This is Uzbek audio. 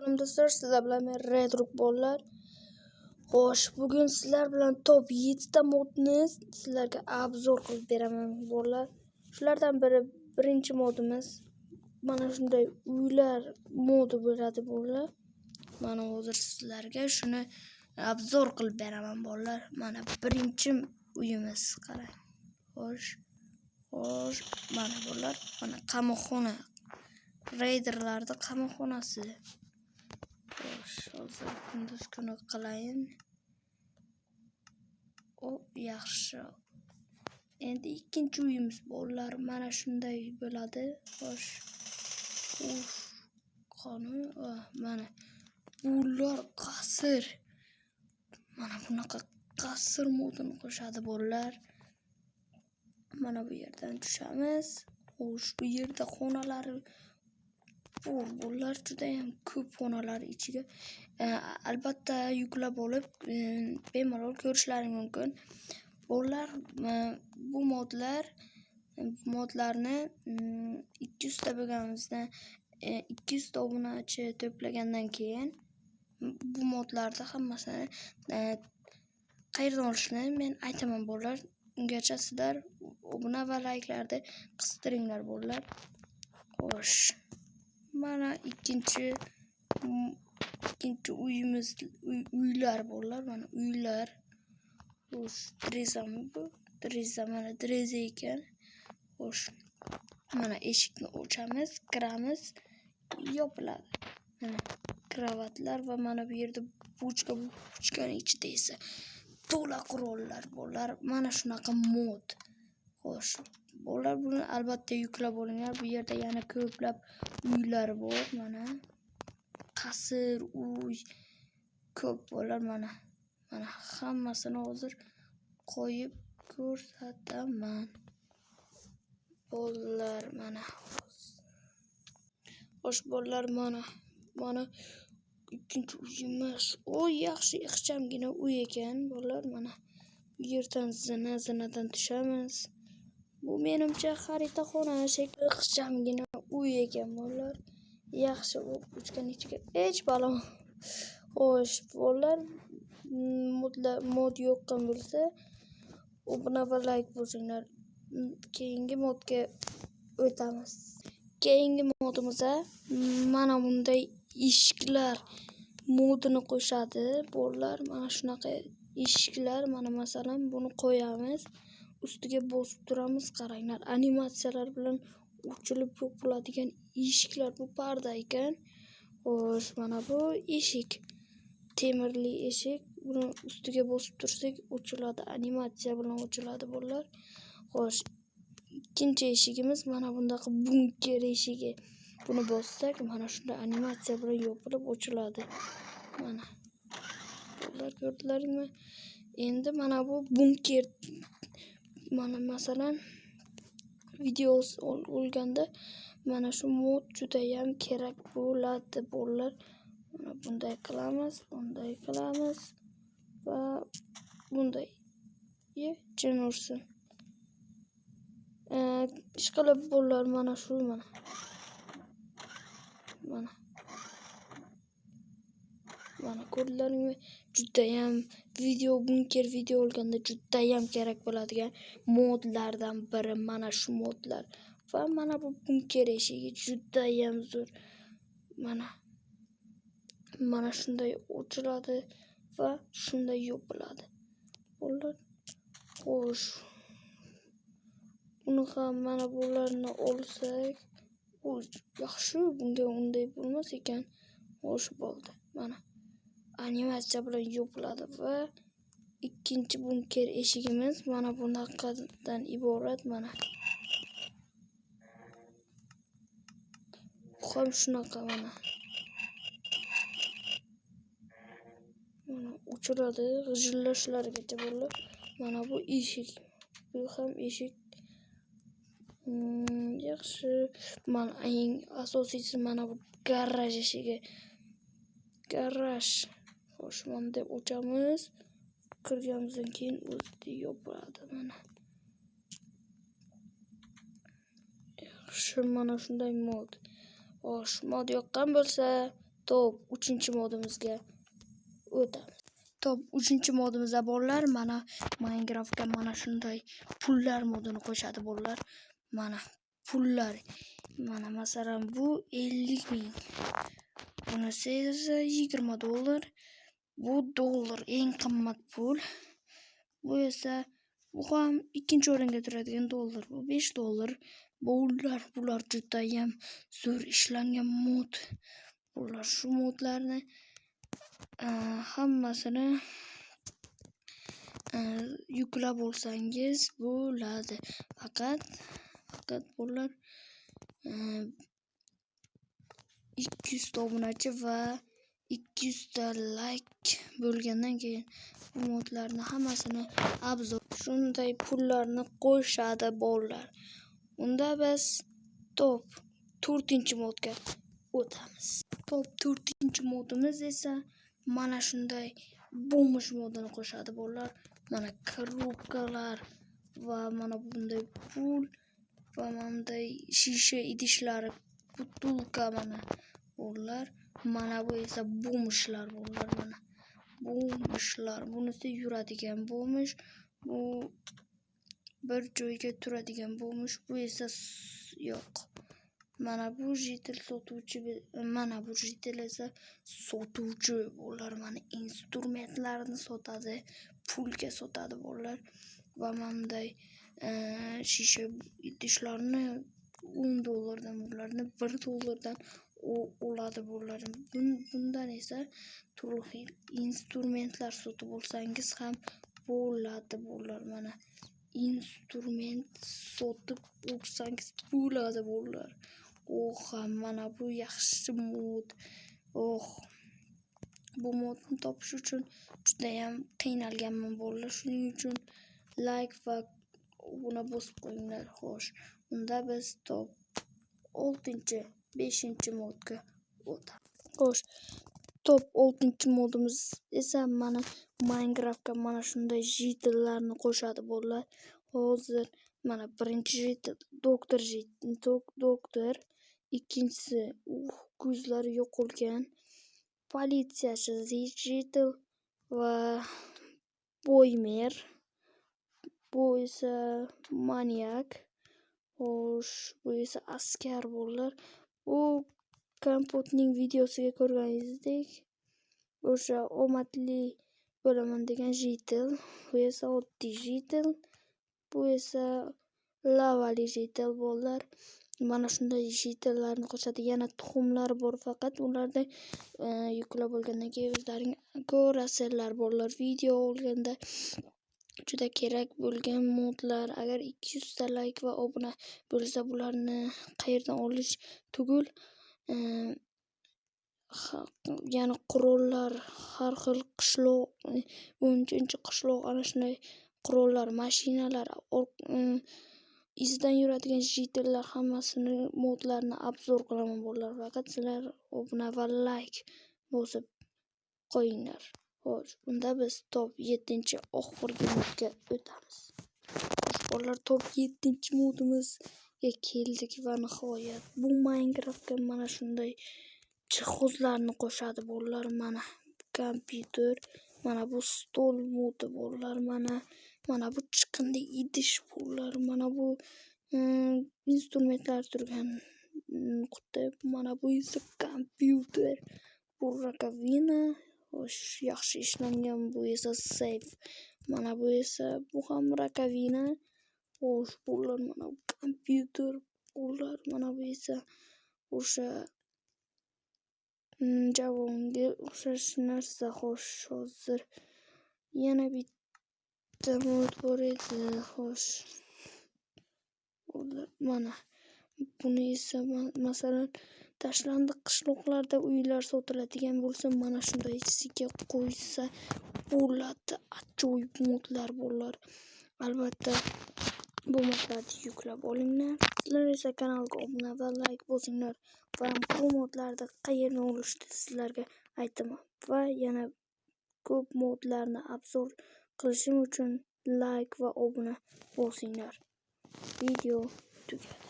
Assalomu do'stlar, sizlar bilan men Redrook bolalar. Xo'sh, bugun sizlar bilan top 7 ta modni sizlarga obzor qilib beraman bolalar. Shulardan biri birinchi modimiz. Mana shunday uylar modi bo'ladi bolalar. Mana hozir sizlarga shuni obzor qilib beraman bolalar. Mana birinchi uyimiz qarang. Xo'sh, mana bolalar, mana qamoqxona. Raiderlarda qamoqxonasi. Hozir kunduz kuni qilayin. Yaxshi. Endi ikkinchi uyimiz bolalar mana shunday bo'ladi. Xo'sh. Qani, mana ular qasr. Mana bunaqa qasr modini qo'shadi bolalar. Mana bu yerdan tushamiz. Xo'sh, bu yerda xonalari bolalar juda ham ko'p xonalar ichiga. Albatta yuklab olib bemalol ko'rishlaring mumkin. Bolalar bu modlarni 200 ta bo'lganimizda 200 ta obunachi to'plagandan keyin bu modlarni hammasini qayerdan olishni men aytaman bolalar. Ungacha sizlar obuna va layklarni qistiringlar bolalar. Xo'sh. Mana ikkinchi uyimiz, uylar bolalar, mana uylar. Xo'sh, derazami bu? Deraza, mana deraza ekan. Xo'sh. Mana eshikni ochamiz, kiramiz, yopiladi. Mana kravatlar va mana bu yerda buchkaning ichida esa to'la qurollar bolalar. Mana shunaqa mod. Xo'sh. Bolalar buni albatta yuklab olinglar. Bu yerda yana ko'plab uylar bor, mana. Qasr, uy ko'p bolalar, mana. Mana hammasini hozir qo'yib ko'rsataman. Bolalar, mana. Xo'sh, bolalar, mana ikkinchi uyimiz. Yaxshi ixchamgina uy ekan bolalar, mana. Bu yerdan zinadan tushamiz. Bu menimcha xaritaxona shekilli ixchamgina uy ekan bolalar. Yaxshi buchkaning ichiga hech balo. Xo'sh, bolalar, mod yoqqan bo'lsa, obuna va like bosinglar. Keyingi modga o'tamiz. Keyingi modimizda mana bunday eshiklar modini qo'shadi bolalar. Mana shunaqa eshiklar, mana masalan buni qo'yamiz. Ustiga bosib turamiz, qaranglar. Animatsiyalar bilan ochilib yopiladigan eshiklar, bu parda ekan. Xo'sh, mana bu eshik. Temirli eshik. Buni ustiga bosib tursak ochiladi, animatsiya bilan ochiladi bolalar. Xo'sh, ikkinchi eshigimiz mana bunday bunker eshigi. Buni bossak, mana shunday animatsiya bilan yopilib ochiladi. Mana. Bolalar, ko'rdilaringmi? Endi mana bu bunker. Mana masalan video olganda mana shu mod juda ham kerak bo'ladi bolalar. Mana bunday qilamiz va bunday jin ursin. Ishqilib bolalar, mana shu mana ko'rdilaringmi? Juda ham bunker video olganda juda ham kerak bo'ladigan modlardan biri mana shu modlar. Va mana bu bunker eshigi juda ham zo'r. Mana shunday ochiladi va shunday yopiladi. Bolalar, xo'sh. Buni ham mana bularni olsak, yaxshi, bunga unday bo'lmas ekan. Xo'sh, bo'ldi. Mana animatsiya bilan yopiladi va ikkinchi bunker eshigimiz mana bunaqadan iborat, mana. Bu ham shunaqa, mana. Mana ochiladi, g'ijillashlarigacha bolalar. Mana bu eshik. Bu ham eshik. Yaxshi. Mana eng asosiysi mana bu garaj eshigi. Garaj. Xo'sh, mana deb ochamiz. Kirganimizdan keyin o'zi yopiladi, mana. Yaxshi, mana shunday mod. Xo'sh, mod yoqqan bo'lsa, Top 3-modimizga o'tamiz. Top 3-modimizda bolalar mana Minecraftga mana shunday pullar modini qo'shadi bolalar. Mana pullar. Mana masalan bu 50.000. Bunisi esa $20. Bu dollar eng qimmat pul. Bu esa bu ham ikkinchi o'ringa turadigan dollar. Bu $5. Bular juda ham zo'r ishlangan mod. Bular shu modlarni hammasini yuklab olsangiz bo'ladi. Faqat bular 200 ta obunachi va 200 ta like bo'lgandan keyin bu modlarni hammasini obzor shunday pullarni qo'shadi bolalar. Unda biz top 4-modga o'tamiz. Top 4-modimiz esa mana shunday bo'mish modini qo'shadi bolalar. Mana korobkalar va mana bunday pul va bunday shisha idishlari, butulka mana bolalar. Mana bu esa bo'mishlar bolalar. Mana bo'mishlar. Bunisi yuradigan bo'mish. Bu bir joyga turadigan bo'mish. Bu esa yo'q. Mana bu jitil sotuvchi, mana bu jitil esa sotuvchi bolalar. Mana instrumentlarni sotadi, pulga sotadi bolalar. Va bunday shisha idishlarni $10 bularni $1 oladi bolalar. Bundan esa turli xil instrumentlar sotib olsangiz ham bo'ladi bolalar. Mana instrument sotib olsangiz bo'ladi bolalar. Mana bu yaxshi mod. Bu modni topish uchun juda ham qiynalganman bolalar. Shuning uchun like va buni bosib qo'yinglar. Xo'sh, unda biz top 5-modga o'tamiz. Xo'sh, top 6-modimiz esa mana Minecraftga mana shunday jitillarni qo'shadi bolalar. Hozir mana birinchi jitil doktor, ikkinchisi ko'zlari yo'qolgan politsiyachi jitil va boymer. Bu esa manyak. Xo'sh, bu esa askar bolalar. Bu kompotning videosiga ko'rganingizdek o'sha omadli bo'laman degan jitil. Bu esa oddiy jitil. Bu esa lavali jitil bolalar. Mana shunday jitillarni qo'shadi. Yana tuxumlar bor, faqat ularni yuklab olgandan keyin o'zlaring ko'rasizlar bolalar. Video olganda juda kerak bo'lgan modlar. Agar 200 ta like va obuna bo'lsa, bularni qayerdan olish tugul, ya'ni qurollar, har xil qishloq, 10-qishloq ana shunday qurollar, mashinalar, izdan yuradigan jitillar hammasini modlarni obzor qilaman bolalar. Faqat sizlar obuna va like bosib qo'yinglar. Xo'sh, unda biz top 7-oxirgi modga o'tamiz. Bolalar, top 7-modimizga keldik va nihoyat bu Minecraftga mana shunday jihozlarni qo'shadi bolalar. Mana kompyuter, mana bu stol modi bolalar. Mana bu chiqindi idish bolalar. Mana bu instrumentlar turgan quti. Mana bu esa kompyuter. Bu rakovina. Xo'sh, yaxshi ishlangan. Bu esa seyf. Mana bu esa bu ham rakovina. Xo'sh, bular mana bu kompyuter bolalar. Mana bu esa o'sha javonga o'xshash narsa. Xo'sh, hozir yana bitta mod bor edi. Xo'sh, mana buni esa masalan tashlandiq qishloqlarda uylar sotiladigan bo'lsa, mana shundaysiga qo'ysa bo'ladi. Ajoyib modlar bolalar. Albatta bu modlarni yuklab olinglar. Sizlar esa kanalga obuna va like bosinglar. Va bu modlarni qayerdan olishni sizlarga aytaman. Va yana ko'p modlarni obzor qilishim uchun like va obuna bosinglar. Video tugadi.